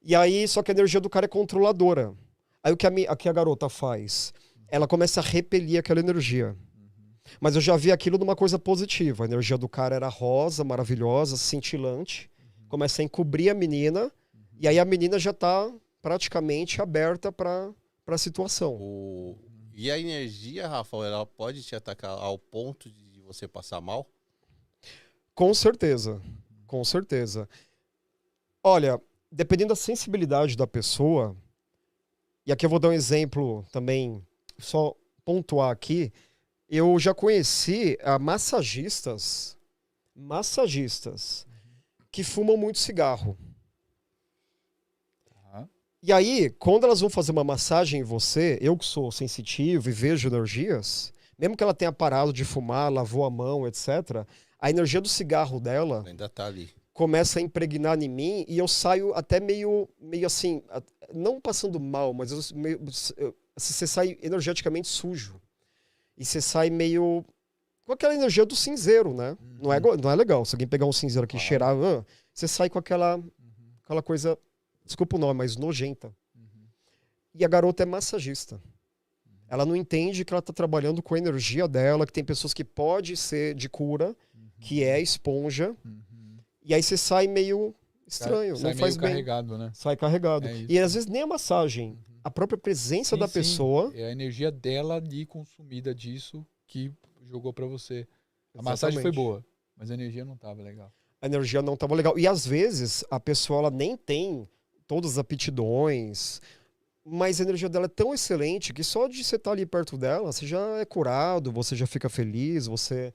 E aí, só que a energia do cara é controladora. Aí o que a garota faz? Ela começa a repelir aquela energia. Mas eu já vi aquilo numa coisa positiva. A energia do cara era rosa, maravilhosa, cintilante. Começa a encobrir a menina. E aí a menina já tá praticamente aberta para a situação. E a energia, Rafael, ela pode te atacar ao ponto de você passar mal? Com certeza. Com certeza. Olha, dependendo da sensibilidade da pessoa, e aqui eu vou dar um exemplo também, só pontuar aqui, eu já conheci massagistas que fumam muito cigarro. E aí, quando elas vão fazer uma massagem em você, eu que sou sensitivo e vejo energias, mesmo que ela tenha parado de fumar, lavou a mão, etc., a energia do cigarro dela ainda tá ali. Começa a impregnar em mim e eu saio até meio assim, não passando mal, mas você sai energeticamente sujo. E você sai meio com aquela energia do cinzeiro, né? Não é legal. Se alguém pegar um cinzeiro aqui e cheirar, você sai com aquela coisa, desculpa o nome, mas nojenta. E a garota é massagista. Ela não entende que ela está trabalhando com a energia dela, que tem pessoas que pode ser de cura, que é esponja. E aí você sai meio estranho, sai não faz meio bem. Carregado, né? Sai carregado. É E às vezes nem a massagem, a própria presença da pessoa. É a energia dela ali consumida disso que jogou pra você. A massagem Exatamente. foi boa, mas a energia não tava legal. A energia não estava legal. E às vezes a pessoa ela nem tem todas as aptidões, mas a energia dela é tão excelente que só de você estar ali perto dela, você já é curado, você já fica feliz, você...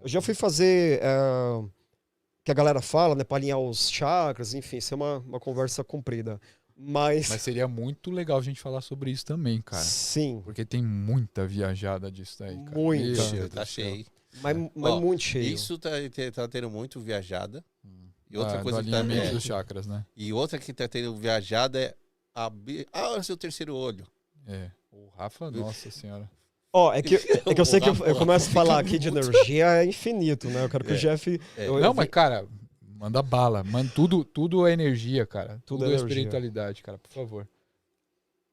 Eu já fui fazer... que a galera fala, né, para alinhar os chakras, enfim, isso é uma conversa comprida. Mas seria muito legal a gente falar sobre isso também, cara. Sim. Porque tem muita viajada disso daí, cara. Muita. Tá cheio. Mas muito cheio. Isso tá tendo muito viajada. E outra coisa do que tá alinhamento dos chakras, né? E outra que tá tendo viajada é abrir seu terceiro olho. É. O Rafa, nossa senhora. É que eu sei que eu começo a falar aqui de energia, é infinito, né? Eu quero que o Jeff... Mas, cara, manda bala. Tudo é energia, cara. Tudo é energia. Espiritualidade, cara, por favor.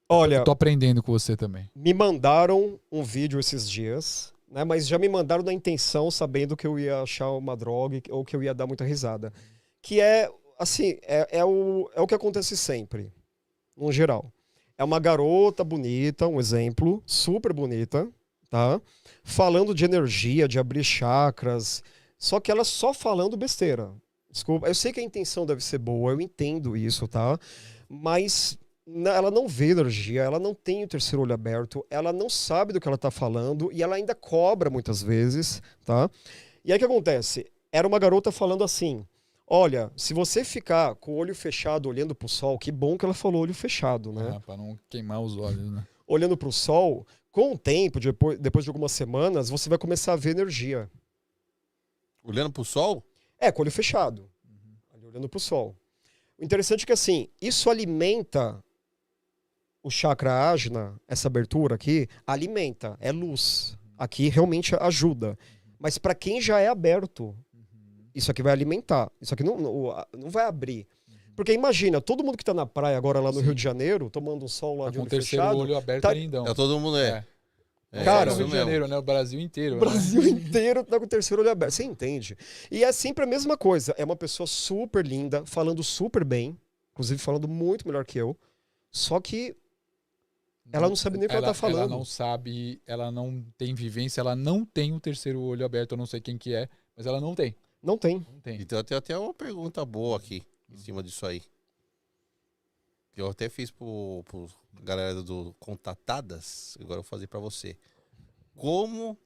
Olha... Eu tô aprendendo com você também. Me mandaram um vídeo esses dias, né? Mas já me mandaram na intenção, sabendo que eu ia achar uma droga ou que eu ia dar muita risada. Que é, assim, é o que acontece sempre, no geral. É uma garota bonita, um exemplo, super bonita, tá? Falando de energia, de abrir chakras, só que ela só falando besteira. Desculpa, eu sei que a intenção deve ser boa, eu entendo isso, tá? Mas ela não vê energia, ela não tem o terceiro olho aberto, ela não sabe do que ela tá falando e ela ainda cobra muitas vezes, tá? E aí o que acontece? Era uma garota falando assim... Olha, se você ficar com o olho fechado olhando pro sol, que bom que ela falou olho fechado, né? Pra não queimar os olhos, né? Olhando pro sol, com o tempo, depois de algumas semanas, você vai começar a ver energia. Olhando pro sol? Com o olho fechado. Olhando pro sol. O interessante é que, assim, isso alimenta o chakra ajna, essa abertura aqui, alimenta, é luz. Aqui realmente ajuda. Mas para quem já é aberto... Isso aqui vai alimentar. Isso aqui não vai abrir. Porque imagina, todo mundo que tá na praia agora lá no Rio de Janeiro, tomando um sol lá de olho fechado... Com o terceiro olho aberto lindão. Todo mundo Cara, no Rio de Janeiro, né? O Brasil inteiro. O Brasil inteiro tá com o terceiro olho aberto. Você entende? E é sempre a mesma coisa. É uma pessoa super linda, falando super bem. Inclusive falando muito melhor que eu. Só que ela não sabe nem o que ela tá falando. Ela não sabe, ela não tem vivência, ela não tem o terceiro olho aberto. Eu não sei quem que é, mas ela não tem. Não tem. Então eu tenho até uma pergunta boa aqui, em cima disso aí. Eu até fiz pro galera do Contatadas, agora eu vou fazer pra você. Como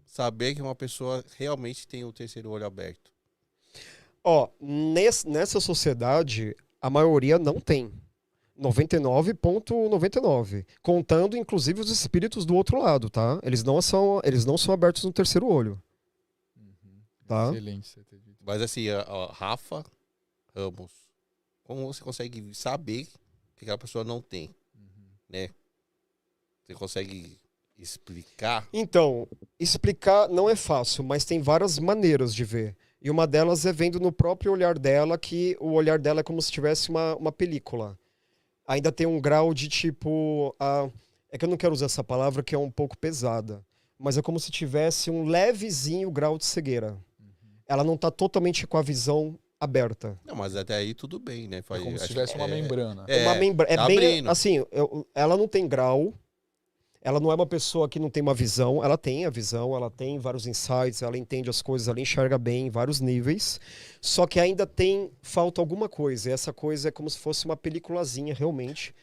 saber que uma pessoa realmente tem o terceiro olho aberto? Nessa sociedade, a maioria não tem. 99,99. Contando, inclusive, os espíritos do outro lado, tá? Eles não são abertos no terceiro olho. Tá? Excelente você ter dito. Mas assim, Rafa Ramos, como você consegue saber que aquela pessoa não tem? Né? Você consegue explicar? Então, explicar não é fácil, mas tem várias maneiras de ver. E uma delas é vendo no próprio olhar dela, que o olhar dela é como se tivesse uma película. Ainda tem um grau de tipo... é que eu não quero usar essa palavra, que é um pouco pesada. Mas é como se tivesse um levezinho grau de cegueira. Ela não tá totalmente com a visão aberta. Não, mas até aí tudo bem, né? É como se tivesse uma membrana. É tá bem abrindo. assim, ela não tem grau, ela não é uma pessoa que não tem uma visão, ela tem a visão, ela tem vários insights, ela entende as coisas, ela enxerga bem em vários níveis, só que ainda falta alguma coisa, e essa coisa é como se fosse uma peliculazinha realmente,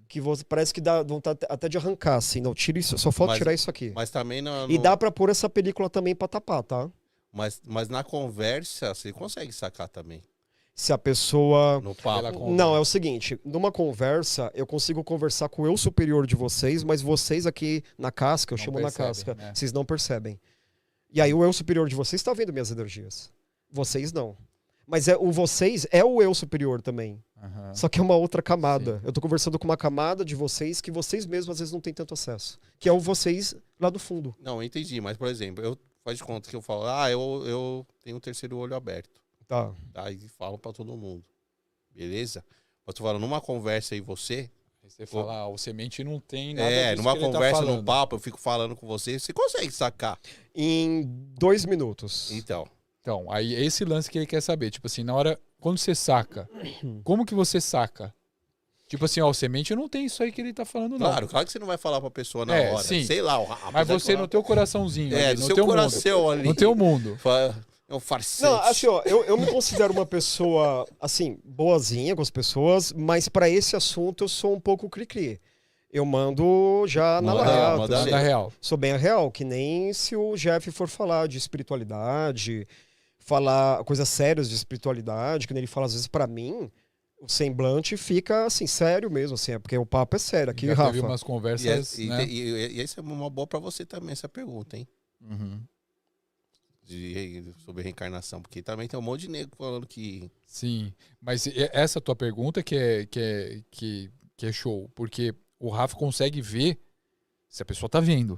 que parece que dá vontade até de arrancar, assim, não, tira isso, só falta tirar isso aqui. Mas também não. E dá pra pôr essa película também pra tapar, tá? Mas na conversa você consegue sacar também. Se a pessoa... No papo. Não, é o seguinte, numa conversa, eu consigo conversar com o eu superior de vocês, mas vocês aqui na casca, eu Não chamo percebem, na casca, né? vocês não percebem. E aí o eu superior de vocês está vendo minhas energias. Vocês não. Mas o vocês é o eu superior também. Aham. Só que é uma outra camada. Sim. Eu tô conversando com uma camada de vocês que vocês mesmos às vezes não têm tanto acesso. Que é o vocês lá do fundo. Não, eu entendi. Mas, por exemplo, faz de conta que eu falo, eu tenho um terceiro olho aberto. Tá. Tá? E falo pra todo mundo. Beleza? Mas tu fala, numa conversa aí você... Aí você fala, o semente não tem nada disso numa que ele tá conversa, num falando. papo, eu fico falando com você consegue sacar. Em 2 minutos. Então, Então, aí esse lance que ele quer saber. Tipo assim, na hora, quando você saca, como que você saca? Tipo assim, o semente não tem isso aí que ele tá falando, não. claro que você não vai falar pra pessoa na É, hora. sim. Sei lá. Mas você no teu coraçãozinho, ali, no no seu teu coração mundo. ali. No teu mundo. É um farsante. Não, assim, ó, eu me considero uma pessoa, assim, boazinha com as pessoas, mas pra esse assunto eu sou um pouco cri-cri. Eu mando já na Manda real, lata. manda assim. Na real. Sou bem real, que nem se o Jeff for falar de espiritualidade, falar coisas sérias de espiritualidade, que nem ele fala às vezes pra mim, o semblante fica assim, sério mesmo, assim, porque o papo é sério aqui, Já Rafa. teve umas conversas, né? E essa é uma boa pra você também, essa pergunta, hein? Uhum. Sobre reencarnação. Porque também tem um monte de nego falando que... Sim, mas essa tua pergunta que é show, porque o Rafa consegue ver se a pessoa tá vendo.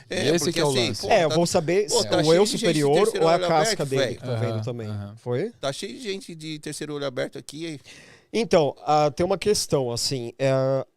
Esse porque que é o assim, lance. pô, Eu vou saber pô, se tá o cheio eu de gente de superior terceiro ou a olho casca aberto, dele velho. que tá vendo Aham, também. aham. Foi? Tá cheio de gente de terceiro olho aberto aqui. Então, tem uma questão, assim,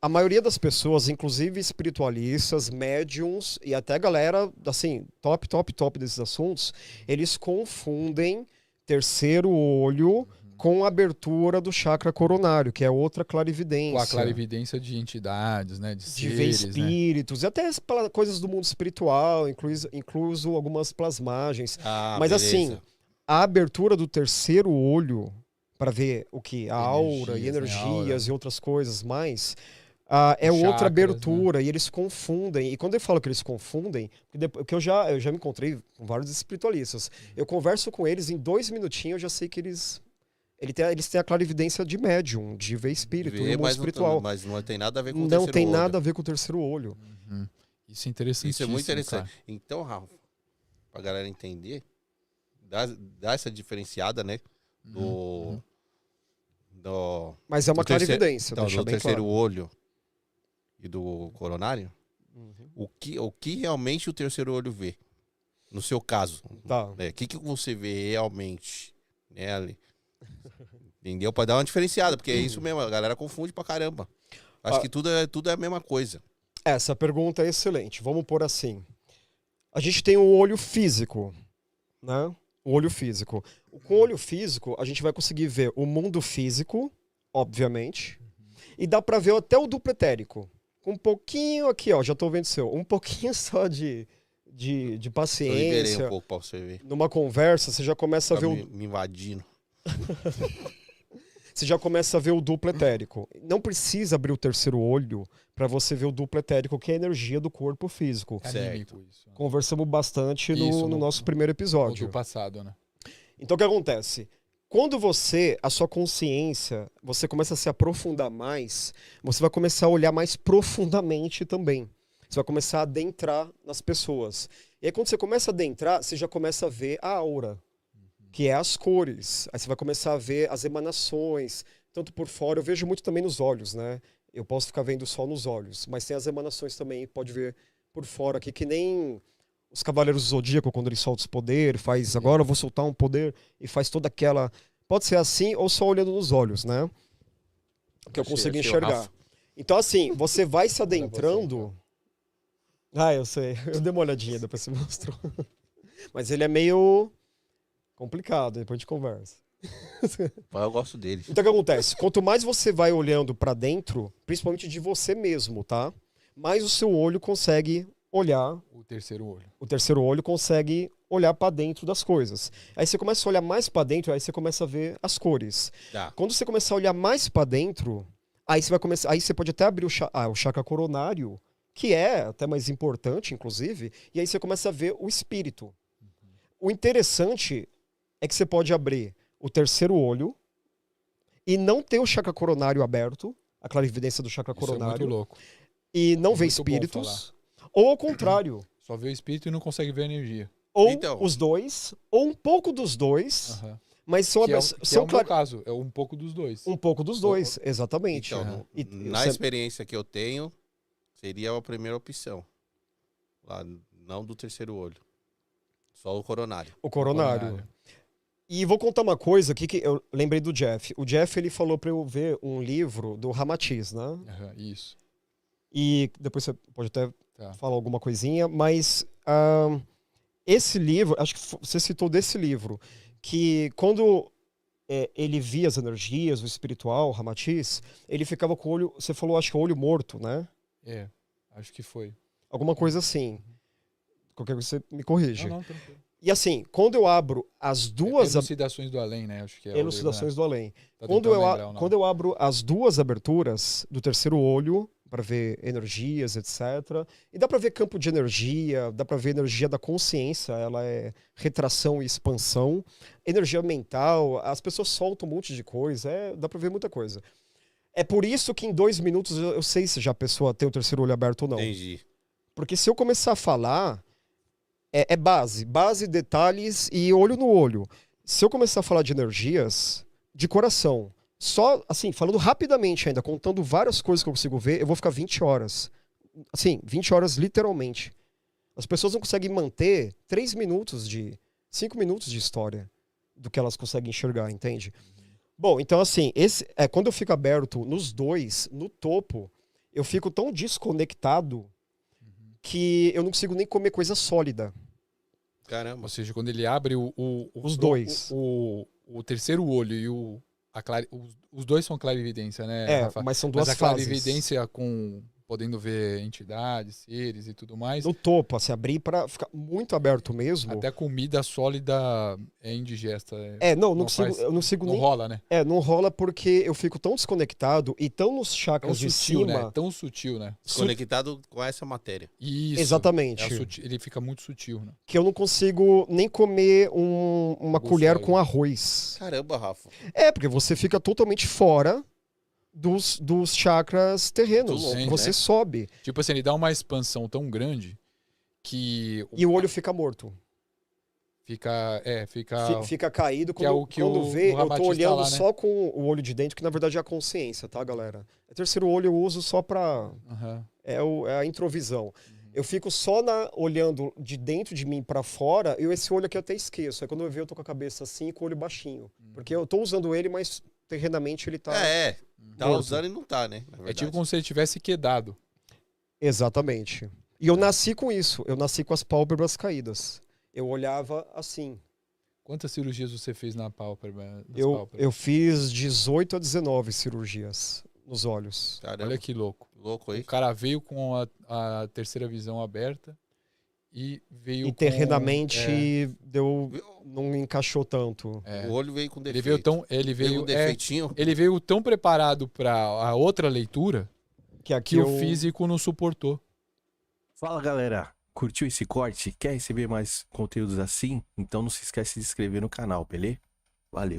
a maioria das pessoas, inclusive espiritualistas, médiums e até galera, assim, top desses assuntos, eles confundem terceiro olho com a abertura do chakra coronário, que é outra clarividência. Com a clarividência de entidades, né? De De ver seres, né? espíritos, e até coisas do mundo espiritual, incluso algumas plasmagens. Ah, Mas beleza. assim, a abertura do terceiro olho para ver o que? A aura e Energias, né? A aura. energias e outras coisas mais. É Chakras, outra abertura e eles confundem. E quando eu falo que eles confundem, porque eu já me encontrei com vários espiritualistas. Eu converso com eles em 2 minutinhos, eu já sei que eles têm a clarividência de médium, de ver espírito, no mundo mas espiritual. mas não tem nada a ver com o Não terceiro tem olho. nada a ver com o terceiro olho. Uhum. Isso é interessante. Isso é muito interessante. Então, Rafa, pra galera entender, dá essa diferenciada, né? Do Mas é uma do terceiro- clarividência, então, deixa do bem terceiro claro. olho e do coronário. Uhum. O que realmente o terceiro olho vê? No seu caso. Tá. O que você vê realmente? Né, ali? Entendeu? Pra dar uma diferenciada, porque é isso mesmo, a galera confunde pra caramba. Acho que tudo é a mesma coisa. Essa pergunta é excelente. Vamos pôr assim. A gente tem o olho físico, né? O olho físico. Com o olho físico, a gente vai conseguir ver o mundo físico, obviamente, e dá pra ver até o duplo etérico. Com um pouquinho aqui, ó, já tô vendo o seu. Um pouquinho só de Eu liberei paciência. um pouco pra você ver. Numa conversa, você já começa a Tá ver me invadindo. você já começa a ver o duplo etérico. Não precisa abrir o terceiro olho para você ver o duplo etérico, que é a energia do corpo físico. É Certo. anímico isso. Conversamos bastante Isso, no nosso primeiro Ou episódio. do passado, né? Então o que acontece? Quando a sua consciência, você começa a se aprofundar mais, você vai começar a olhar mais profundamente também. Você vai começar a adentrar nas pessoas. E aí quando você começa a adentrar, você já começa a ver a aura, que é as cores. Aí você vai começar a ver as emanações, tanto por fora, eu vejo muito também nos olhos, né? Eu posso ficar vendo só nos olhos, mas tem as emanações também, pode ver por fora aqui, que nem os Cavaleiros do Zodíaco, quando ele solta os poderes, faz agora eu vou soltar um poder e faz toda aquela... Pode ser assim ou só olhando nos olhos, né? Que eu consigo achei o enxergar. Rafa. Então, assim, você vai se adentrando... Ah, eu sei. Eu dei uma olhadinha, depois você mostrou. Mas ele é meio complicado, depois a gente conversa. Eu gosto dele. Então, o que acontece? Quanto mais você vai olhando pra dentro, principalmente de você mesmo, tá? Mais o seu olho consegue olhar, O terceiro olho. o terceiro olho consegue olhar pra dentro das coisas. Aí você começa a olhar mais pra dentro, aí você começa a ver as cores. Tá. Quando você começar a olhar mais pra dentro, aí você vai começar, aí você pode até abrir o chakra coronário, que é até mais importante, inclusive, e aí você começa a ver o espírito. O interessante é que você pode abrir o terceiro olho e não ter o chakra coronário aberto, a clarividência do chakra Isso é muito coronário, louco. e não É ver muito bom espíritos, ou ao contrário, Só vê o espírito e não consegue ver a energia. ou Então. os dois, ou um pouco dos dois, Aham. mas são, Que é, são que é o meu caso. É um pouco dos dois. um pouco dos dois, exatamente. Então, E na você- experiência que eu tenho, seria a primeira opção. Lá, não do terceiro olho. Só o coronário. o coronário. E vou contar uma coisa aqui que eu lembrei do Jeff. O Jeff, ele falou pra eu ver um livro do Ramatiz, né? Aham, isso. E depois você pode até Tá. falar alguma coisinha, mas esse livro, acho que você citou desse livro, que quando ele via as energias, o espiritual, o Ramatiz, ele ficava com o olho, você falou, acho que o olho morto, né? É, acho que foi. Alguma coisa assim. Qualquer coisa você me corrige. Não, tranquilo. E assim, quando eu abro as duas Elucidações do além, né? Acho que é o elucidações do além, livro, né? Tá quando tentando eu, lembrar o nome. quando eu abro as duas aberturas do terceiro olho, para ver energias, etc. E dá para ver campo de energia, dá para ver energia da consciência, ela é retração e expansão, energia mental, as pessoas soltam um monte de coisa, dá para ver muita coisa. É por isso que em 2 minutos eu sei se já a pessoa tem o terceiro olho aberto ou não. Entendi. Porque se eu começar a falar, é base, detalhes e olho no olho. Se eu começar a falar de energias, de coração, só, assim, falando rapidamente ainda, contando várias coisas que eu consigo ver, eu vou ficar 20 horas. Assim, 20 horas literalmente. As pessoas não conseguem manter 5 minutos de história do que elas conseguem enxergar, entende? Bom, então assim, quando eu fico aberto nos dois, no topo, eu fico tão desconectado que eu não consigo nem comer coisa sólida. Caramba. Ou seja, quando ele abre Os dois. O terceiro olho e os dois são clarividência, né, Rafa? Mas são duas Mas a fases. clarividência podendo ver entidades, seres e tudo mais. No topo, assim, abrir pra ficar muito aberto mesmo. Até comida sólida é indigesta. Não não consigo, faz- eu não consigo Não nem... rola, né? Não rola porque eu fico tão desconectado e tão nos Tão chakras de sutil, cima... né? Tão sutil, né? Conectado com essa matéria. Isso. Exatamente. Ele fica muito sutil, né? Que eu não consigo nem comer uma Gosto colher sólido. com arroz. Caramba, Rafa. Porque você fica totalmente fora dos chakras terrenos. Muito louco, Você né? sobe Tipo assim, ele dá uma expansão tão grande que e o olho fica morto. fica Fica caído. Que é o que quando o vê, eu Ramatiz tô tá olhando lá, né? só com o olho de dentro, que na verdade é a consciência, tá, galera? O terceiro olho eu uso só pra... Aham. É a introvisão. Eu fico só olhando de dentro de mim pra fora, e esse olho aqui eu até esqueço. Aí quando eu ver, eu tô com a cabeça assim, com o olho baixinho. Porque eu tô usando ele, mas terrenamente ele tá... Tá Morto. usando e não tá, né? Na É verdade. tipo como se ele tivesse quedado. Exatamente. E eu nasci com isso. Eu nasci com as pálpebras caídas. Eu olhava assim. Quantas cirurgias você fez na pálpebra? nas Eu pálpebras? fiz 18 a 19 cirurgias nos olhos. Caramba, Olha que louco. louco O aí. cara veio com a terceira visão aberta e veio E terrenamente com... não encaixou tanto. O olho veio com defeito. Ele Veio veio com defeitinho. ele veio tão preparado para a outra leitura Que aqui que o físico não suportou. Fala galera, curtiu esse corte? Quer receber mais conteúdos assim? Então não se esquece de se inscrever no canal, beleza? Valeu!